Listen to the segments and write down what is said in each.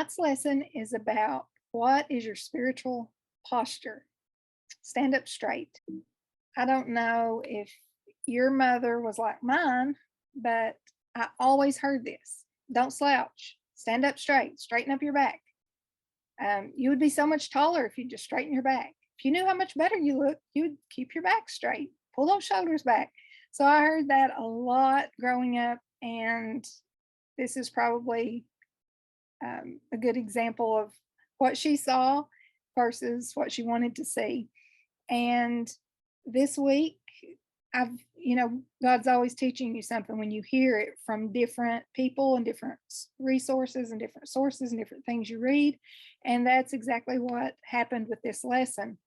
Tonight's lesson is about what is your spiritual posture? Stand up straight. I don't know if your mother was like mine, but I always heard this. Don't slouch. Stand up straight. Straighten up your back. You would be so much taller if you just straighten your back. If you knew how much better you look, you would keep your back straight. Pull those shoulders back. So I heard that a lot growing up, and this is probably a good example of what she saw versus what she wanted to see. And this week, God's always teaching you something when you hear it from different people and different resources and different sources and different things you read. And that's exactly what happened with this lesson.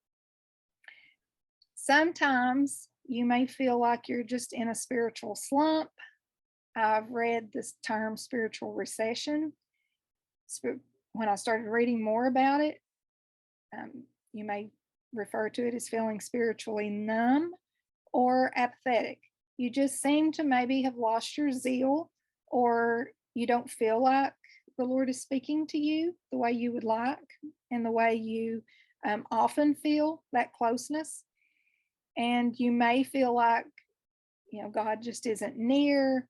Sometimes you may feel like you're just in a spiritual slump. I've read this term spiritual recession. When I started reading more about it, you may refer to it as feeling spiritually numb or apathetic. You just seem to maybe have lost your zeal, or you don't feel like the Lord is speaking to you the way you would like and the way you often feel that closeness. And you may feel like, God just isn't near.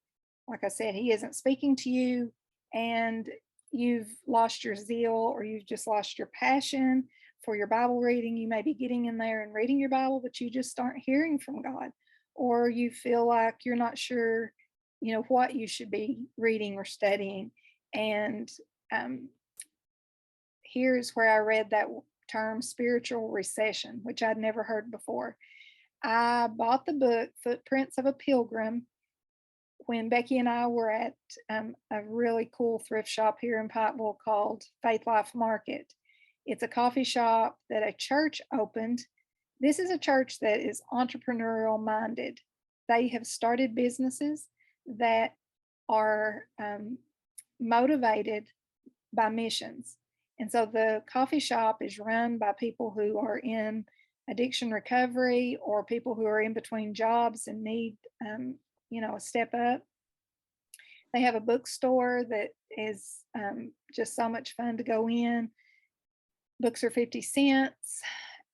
Like I said, He isn't speaking to you, and you've lost your zeal, or you've just lost your passion for your Bible reading. You may be getting in there and reading your Bible, but you just aren't hearing from God, or you feel like you're not sure, what you should be reading or studying. And here's where I read that term spiritual recession, which I'd never heard before. I bought the book Footprints of a Pilgrim when Becky and I were at a really cool thrift shop here in Pikeville called Faith Life Market. It's a coffee shop that a church opened. This is a church that is entrepreneurial minded. They have started businesses that are motivated by missions. And so the coffee shop is run by people who are in addiction recovery, or people who are in between jobs and need, a step up. They have a bookstore that is just so much fun to go in. Books are 50 cents,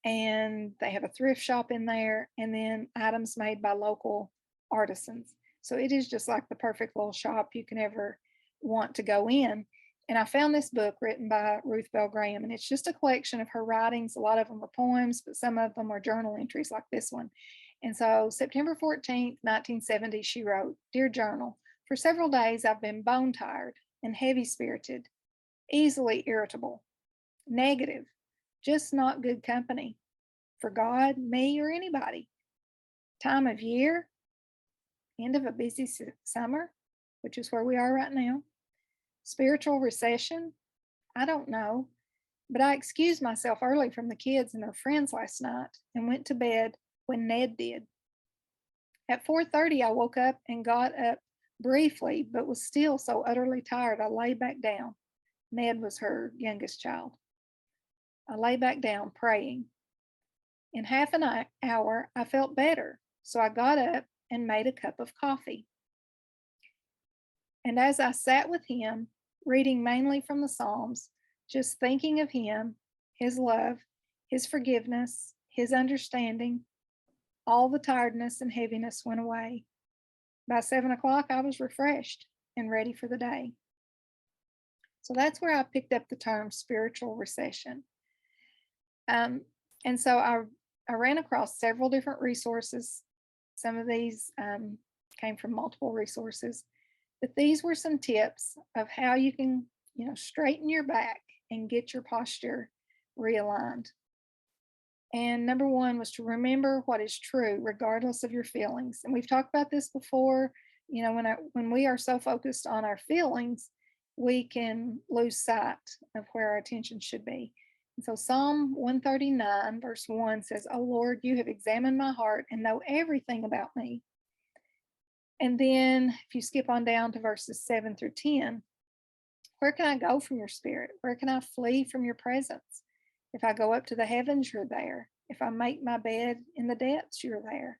and they have a thrift shop in there, and then items made by local artisans. So it is just like the perfect little shop you can ever want to go in. And I found this book written by Ruth Bell Graham, and it's just a collection of her writings. A lot of them are poems, but some of them are journal entries like this one. And so September 14th, 1970, she wrote, "Dear Journal, for several days I've been bone tired and heavy spirited, easily irritable, negative, just not good company for God, me, or anybody. Time of year, end of a busy summer, which is where we are right now. Spiritual recession, I don't know, but I excused myself early from the kids and their friends last night and went to bed when Ned did. At 4:30, I woke up and got up briefly, but was still so utterly tired I lay back down. Ned was her youngest child. I lay back down praying. In half an hour, I felt better, so I got up and made a cup of coffee. And as I sat with him, reading mainly from the Psalms, just thinking of him, his love, his forgiveness, his understanding, all the tiredness and heaviness went away. By 7 o'clock, I was refreshed and ready for the day." So that's where I picked up the term spiritual recession. And so I ran across several different resources. Some of these came from multiple resources, but these were some tips of how you can, straighten your back and get your posture realigned. And number one was to remember what is true, regardless of your feelings. And we've talked about this before. When we are so focused on our feelings, we can lose sight of where our attention should be. And so Psalm 139, verse 1 says, "O Lord, you have examined my heart and know everything about me." And then if you skip on down to verses 7 through 10, "Where can I go from your spirit? Where can I flee from your presence? If I go up to the heavens, you're there. If I make my bed in the depths, you're there.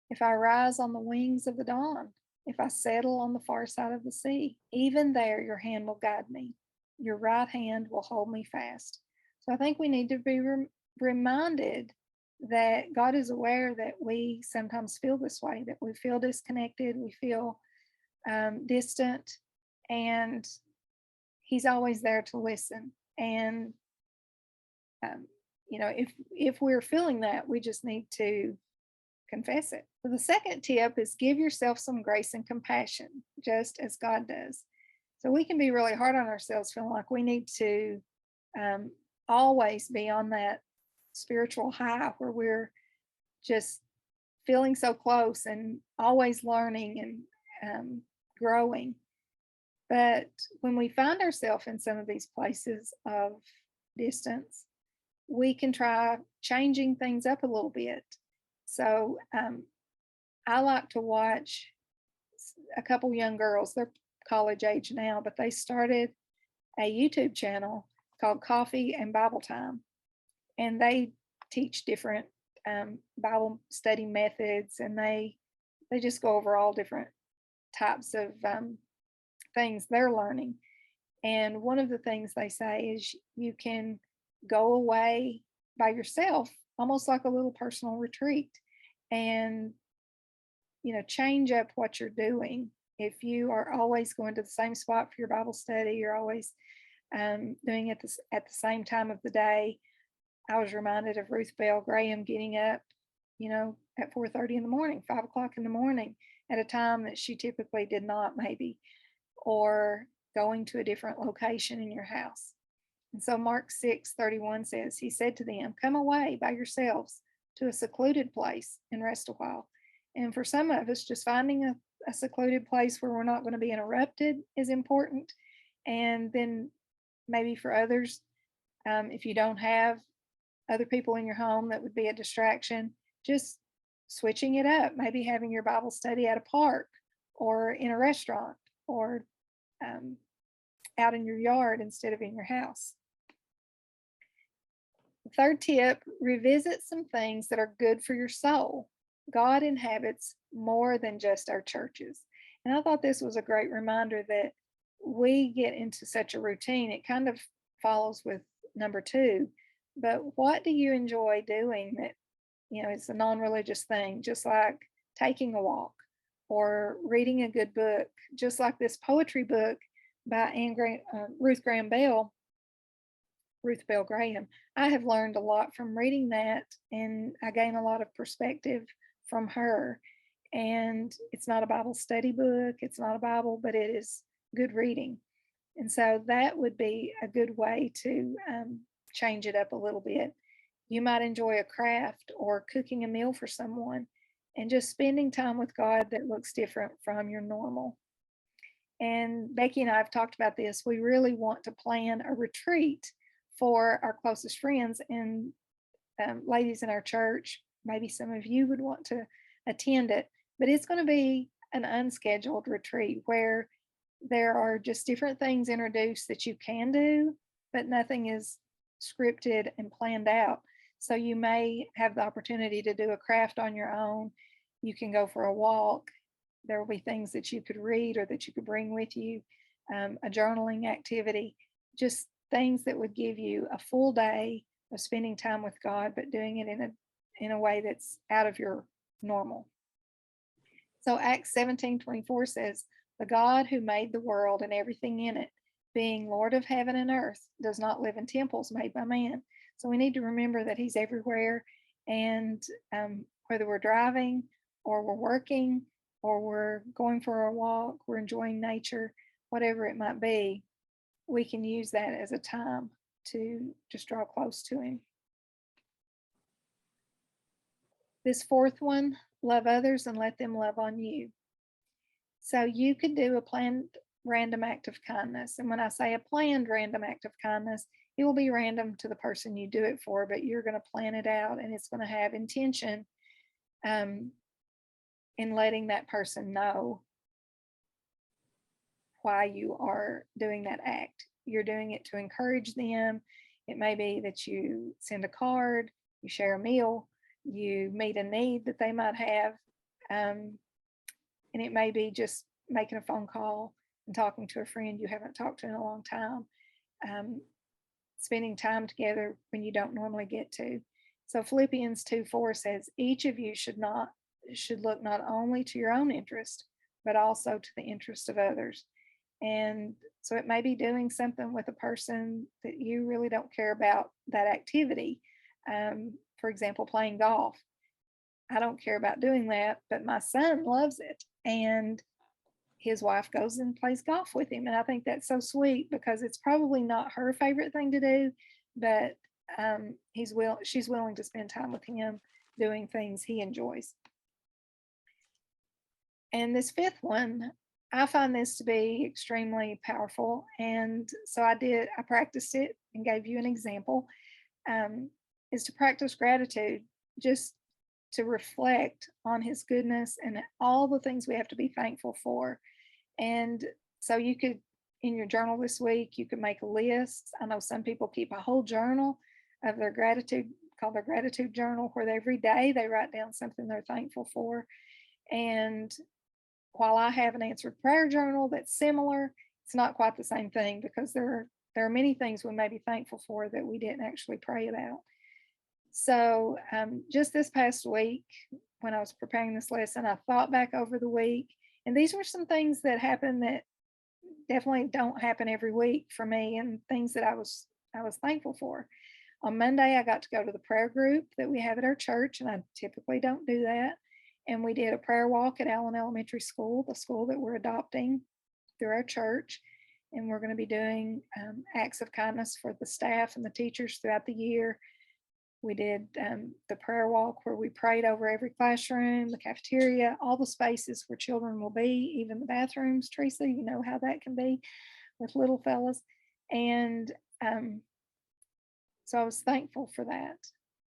If I rise on the wings of the dawn, if I settle on the far side of the sea, even there your hand will guide me, Your right hand will hold me fast. So I think we need to be reminded that God is aware that we sometimes feel this way, that we feel disconnected, we feel distant, and He's always there to listen. And um, if we're feeling that, we just need to confess it. So the second tip is give yourself some grace and compassion, just as God does. So we can be really hard on ourselves, feeling like we need to um, always be on that spiritual high where we're just feeling so close and always learning and growing. But when we find ourselves in some of these places of distance, we can try changing things up a little bit. So I like to watch a couple young girls. They're college age now, but they started a YouTube channel called Coffee and Bible Time, and they teach different Bible study methods, and they just go over all different types of things they're learning. And one of the things they say is you can go away by yourself, almost like a little personal retreat, and change up what you're doing. If you are always going to the same spot for your Bible study, you're always doing it at the same time of the day. I was reminded of Ruth Bell Graham getting up, at 4:30 in the morning, 5 o'clock in the morning, at a time that she typically did not, maybe, or going to a different location in your house. And so Mark 6:31 says, He said to them, Come away by yourselves to a secluded place and rest a while. And for some of us, just finding a secluded place where we're not going to be interrupted is important. And then maybe for others, if you don't have other people in your home that would be a distraction, just switching it up, maybe having your Bible study at a park or in a restaurant or um, out in your yard instead of in your house. The third tip, revisit some things that are good for your soul. God inhabits more than just our churches. And I thought this was a great reminder that we get into such a routine. It kind of follows with number 2. But what do you enjoy doing that, it's a non religious thing, just like taking a walk or reading a good book, just like this poetry book by Ruth Bell Graham. I have learned a lot from reading that, and I gain a lot of perspective from her. And it's not a Bible study book, it's not a Bible, but it is good reading. And so that would be a good way to change it up a little bit. You might enjoy a craft or cooking a meal for someone and just spending time with God that looks different from your normal. And Becky and I have talked about this. We really want to plan a retreat for our closest friends and ladies in our church. Maybe some of you would want to attend it, but it's going to be an unscheduled retreat where there are just different things introduced that you can do, but nothing is scripted and planned out. So you may have the opportunity to do a craft on your own. You can go for a walk. There will be things that you could read or that you could bring with you, a journaling activity, just things that would give you a full day of spending time with God, but doing it in a way that's out of your normal. So Acts 17:24 says, the God who made the world and everything in it, being Lord of heaven and earth, does not live in temples made by man. So we need to remember that He's everywhere. And whether we're driving or we're working or we're going for a walk, we're enjoying nature, whatever it might be, we can use that as a time to just draw close to Him. This fourth one, love others and let them love on you. So you could do a planned random act of kindness. And when I say a planned random act of kindness, it will be random to the person you do it for, but you're going to plan it out and it's going to have intention in letting that person know why you are doing that act. You're doing it to encourage them. It may be that you send a card, you share a meal, you meet a need that they might have. And it may be just making a phone call and talking to a friend you haven't talked to in a long time. um, spending time together when you don't normally get to. So Philippians 2:4 says, each of you should look not only to your own interest, but also to the interest of others. And so it may be doing something with a person that you really don't care about that activity. For example, playing golf. I don't care about doing that, but my son loves it. And his wife goes and plays golf with him. And I think that's so sweet because it's probably not her favorite thing to do, but she's willing to spend time with him doing things he enjoys. And this fifth one, I find this to be extremely powerful. And so I practiced it and gave you an example, is to practice gratitude, just to reflect on his goodness and all the things we have to be thankful for. And so you could, in your journal this week, you could make a list. I know some people keep a whole journal of their gratitude, called their gratitude journal, where every day they write down something they're thankful for. And while I have an answered prayer journal that's similar, it's not quite the same thing because there are many things we may be thankful for that we didn't actually pray about. So just this past week, when I was preparing this lesson, I thought back over the week, and these were some things that happened that definitely don't happen every week for me, and things that I was thankful for. On Monday, I got to go to the prayer group that we have at our church, and I typically don't do that. And we did a prayer walk at Allen Elementary School, the school that we're adopting through our church. And we're going to be doing acts of kindness for the staff and the teachers throughout the year. We did the prayer walk where we prayed over every classroom, the cafeteria, all the spaces where children will be, even the bathrooms. Teresa, you know how that can be with little fellas. And so I was thankful for that.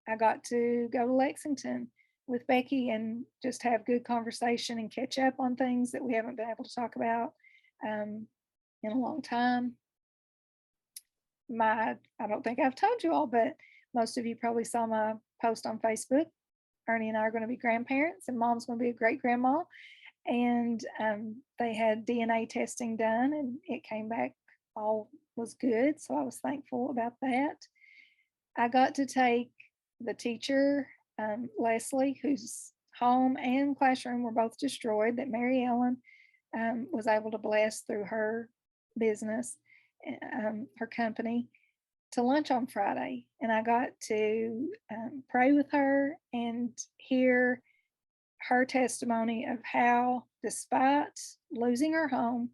I got to go to Lexington with Becky and just have good conversation and catch up on things that we haven't been able to talk about in a long time. I don't think I've told you all, but most of you probably saw my post on Facebook. Ernie and I are going to be grandparents, and Mom's going to be a great grandma. And they had DNA testing done, and it came back all was good. So I was thankful about that. I got to take the teacher, Leslie, whose home and classroom were both destroyed, that Mary Ellen was able to bless through her business, her company, to lunch on Friday. And I got to pray with her and hear her testimony of how, despite losing her home,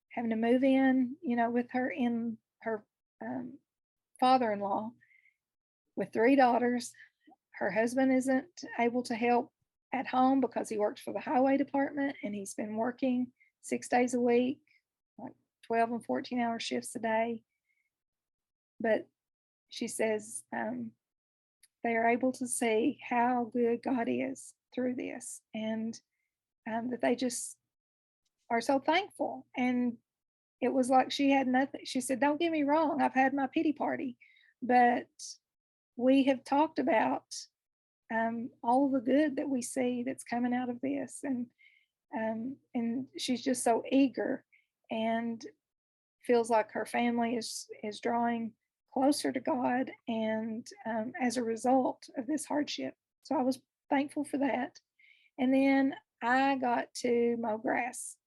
having to move in, with her father-in-law with 3 daughters, her husband isn't able to help at home because he works for the highway department, and he's been working 6 days a week, like 12 and 14-hour shifts a day. But she says they are able to see how good God is through this, and that they just are so thankful. And it was like she had nothing. She said, don't get me wrong, I've had my pity party, but we have talked about all of the good that we see that's coming out of this. And she's just so eager and feels like her family is drawing closer to God, and as a result of this hardship. So I was thankful for that. And then I got to mow grass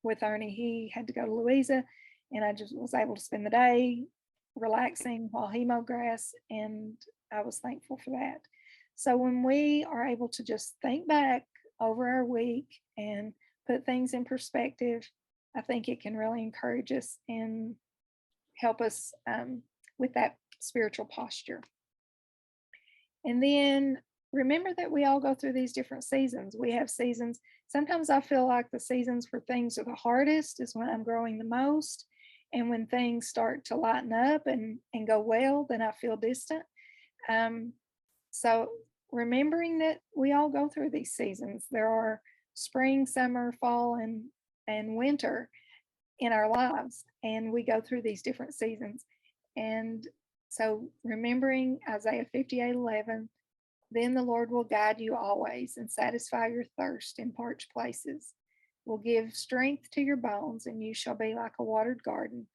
with Ernie. He had to go to Louisa, and I just was able to spend the day relaxing while he mowed grass, and I was thankful for that. So when we are able to just think back over our week and put things in perspective, I think it can really encourage us and help us with that spiritual posture. And then remember that we all go through these different seasons. We have seasons. Sometimes I feel like the seasons where things are the hardest is when I'm growing the most. And when things start to lighten up and go well, then I feel distant. So remembering that we all go through these seasons. There are spring, summer, fall, and winter in our lives, and we go through these different seasons. And so remembering Isaiah 58:11, then the Lord will guide you always and satisfy your thirst in parched places. will give strength to your bones, and you shall be like a watered garden,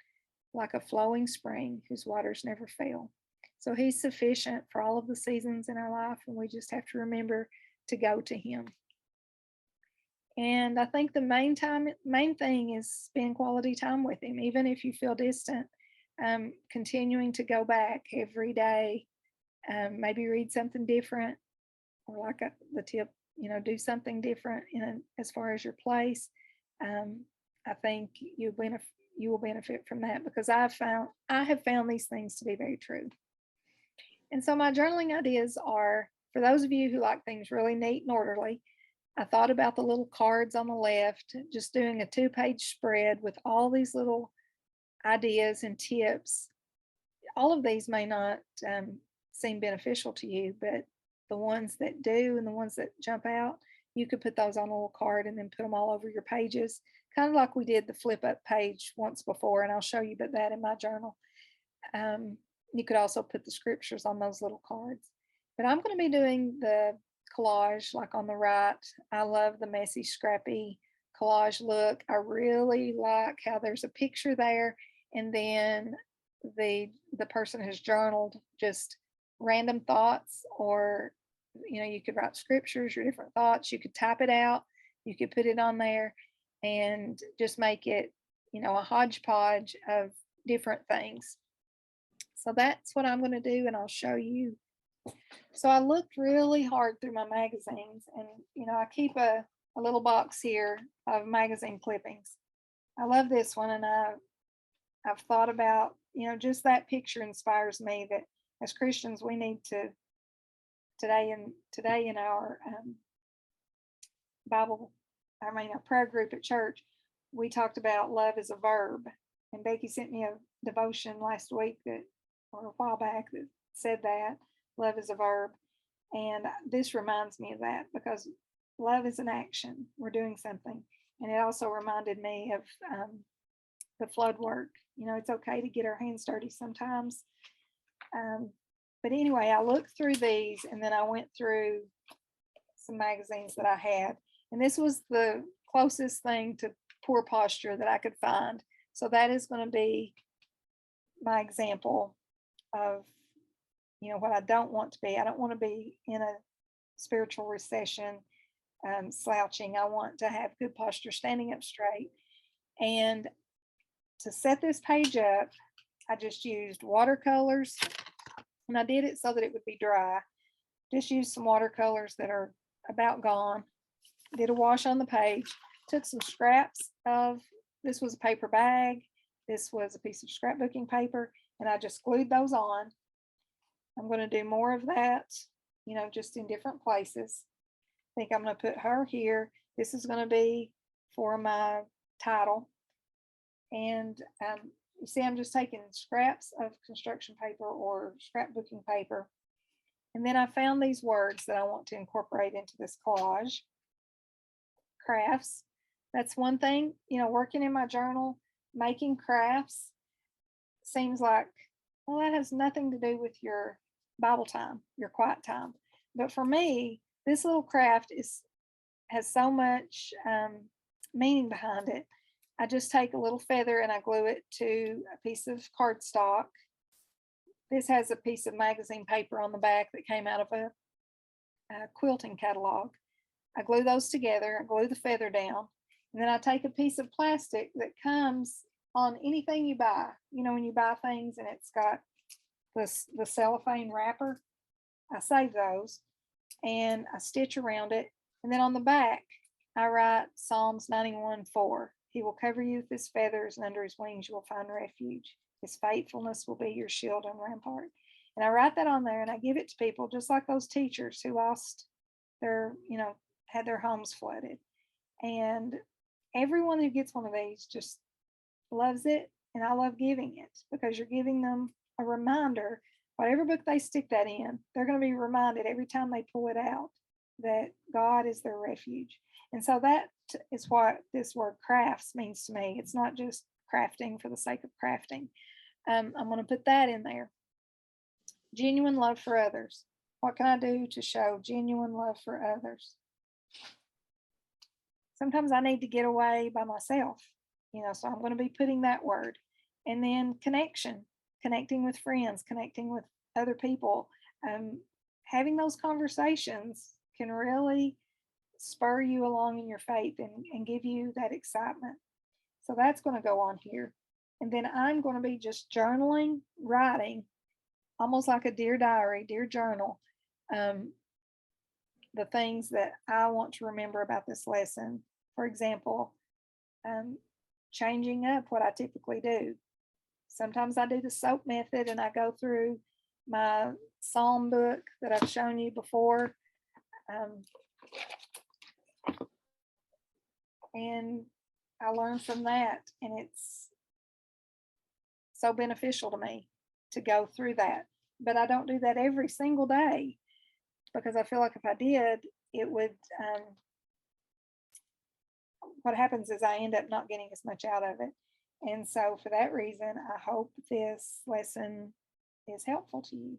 like a flowing spring whose waters never fail. So he's sufficient for all of the seasons in our life, and we just have to remember to go to him. And I think the main thing is spend quality time with him, even if you feel distant. Continuing to go back every day, maybe read something different, or like the tip, do something different as far as your place. I think you will benefit from that, because I have found these things to be very true. And so my journaling ideas are, for those of you who like things really neat and orderly, I thought about the little cards on the left, just doing a 2-page spread with all these little ideas and tips. All of these may not seem beneficial to you, but the ones that do and the ones that jump out, you could put those on a little card and then put them all over your pages, kind of like we did the flip up page once before, and I'll show you that in my journal. You could also put the scriptures on those little cards. But I'm going to be doing the collage like on the right. I love the messy, scrappy collage look. I really like how there's a picture there, and then the person has journaled just random thoughts, or you could write scriptures, your different thoughts. You could type it out, you could put it on there, and just make it a hodgepodge of different things. So that's what I'm going to do, and I'll show you. So I looked really hard through my magazines, and I keep a little box here of magazine clippings. I love this one, and I've thought about, just that picture inspires me that as Christians we need to today in our our prayer group at church, we talked about love as a verb, and Becky sent me a devotion last week or a while back that said that love is a verb, and this reminds me of that, because love is an action. We're doing something, and it also reminded me of the flood work. It's okay to get our hands dirty sometimes. But anyway, I looked through these, and then I went through some magazines that I had, and this was the closest thing to poor posture that I could find. So that is going to be my example of what I don't want to be. I don't want to be in a spiritual recession, slouching. I want to have good posture, standing up straight. And to set this page up, I just used watercolors, and I did it so that it would be dry. Just used some watercolors that are about gone. Did a wash on the page. Took some scraps of, this was a paper bag, this was a piece of scrapbooking paper, and I just glued those on. I'm going to do more of that, just in different places. I think I'm going to put her here. This is going to be for my title. And you see, I'm just taking scraps of construction paper or scrapbooking paper. And then I found these words that I want to incorporate into this collage. Crafts. That's one thing, working in my journal, making crafts seems like, well, that has nothing to do with your Bible time, your quiet time. But for me, this little craft has so much meaning behind it. I just take a little feather and I glue it to a piece of cardstock. This has a piece of magazine paper on the back that came out of a quilting catalog. I glue those together, I glue the feather down, and then I take a piece of plastic that comes on anything you buy. When you buy things and it's got the cellophane wrapper, I save those and I stitch around it. And then on the back, I write Psalms 91:4. He will cover you with his feathers, and under his wings you will find refuge. His faithfulness will be your shield and rampart. And I write that on there, and I give it to people, just like those teachers who lost their, had their homes flooded. And everyone who gets one of these just loves it. And I love giving it, because you're giving them a reminder. Whatever book they stick that in, they're going to be reminded every time they pull it out that God is their refuge. And so that is what this word crafts means to me. It's not just crafting for the sake of crafting. I'm going to put that in there. Genuine love for others. What can I do to show genuine love for others? sometimes I need to get away by myself, so I'm going to be putting that word. And then connection, connecting with friends, connecting with other people. Um, Having those conversations can really spur you along in your faith and give you that excitement. So that's going to go on here. And then I'm going to be just journaling, writing, almost like a dear diary, dear journal, um, the things that I want to remember about this lesson. For example, um, changing up what I typically do. Sometimes I do the SOAP method and I go through my psalm book that I've shown you before. Um, and I learn from that. And it's so beneficial to me to go through that. But I don't do that every single day because I feel like if I did, it would, what happens is I end up not getting as much out of it. And so for that reason, I hope this lesson is helpful to you.